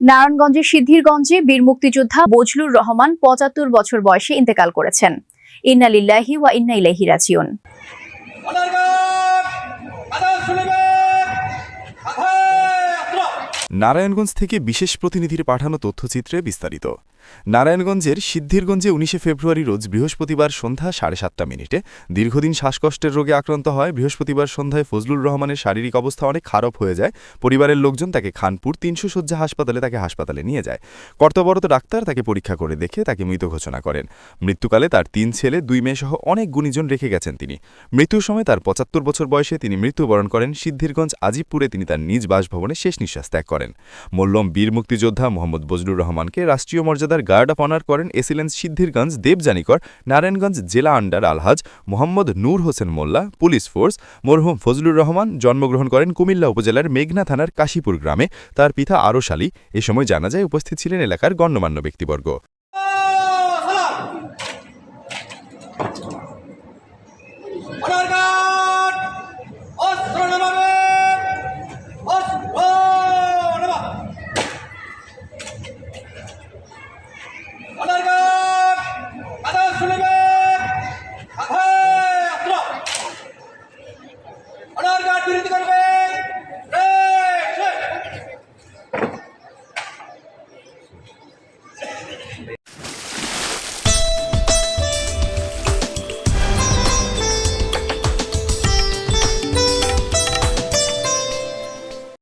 নারায়ণগঞ্জের সিদ্ধিরগঞ্জে বীর মুক্তিযোদ্ধা বজলুর রহমান ৭৫ বছর বয়সে ইন্তেকাল করেছেন। ইন্না লিল্লাহি ওয়া ইন্না ইলাইহি রাজিউন। নারায়ণগঞ্জ থেকে বিশেষ প্রতিনিধির পাঠানো তথ্যচিত্রে বিস্তারিত। নারায়ণগঞ্জের সিদ্ধিরগঞ্জে ১৯ ফেব্রুয়ারি রোজ বৃহস্পতিবার সন্ধ্যা ৭:৩০ দীর্ঘদিন শ্বাসকষ্টের রোগে আক্রান্ত হয় বৃহস্পতিবার সন্ধ্যায় ফজলুর রহমানের শারীরিক অবস্থা অনেক খারাপ হয়ে যায়। পরিবারের লোকজন তাকে খানপুর ৩০০ শয্যা হাসপাতালে নিয়ে যায়। কর্তব্যরত ডাক্তার তাকে পরীক্ষা করে দেখে তাকে মৃত ঘোষণা করেন। মৃত্যুকালে তার ৩ ছেলে ২ মেয়ে সহ অনেক গুণীজন রেখে গেছেন তিনি। মৃত্যুর সময় তার ৭৫ বছর বয়সে তিনি মৃত্যুবরণ করেন। সিদ্ধিরগঞ্জ আজিবপুরে তিনি তার নিজ বাসভবনে শেষ নিঃশ্বাস ত্যাগ করেন। মোল্লম বীর মুক্তিযোদ্ধা মোহাম্মদ বজলুর রহমানকে রাষ্ট্রীয় মর্যাদার গার্ড অফ অনার করেন এসিলেন্স সিদ্ধিরগঞ্জ দেবযানীকর নারায়ণগঞ্জ জেলা আন্ডার আলহাজ মোহাম্মদ নূর হোসেন মোল্লা পুলিশ ফোর্স। মরহুম ফজলুর রহমান জন্মগ্রহণ করেন কুমিল্লা উপজেলার মেঘনা থানার কাশীপুর গ্রামে। তার পিতা আরশ আলী। এ সময় জানাজায় উপস্থিত ছিলেন এলাকার গণ্যমান্য ব্যক্তিবর্গ।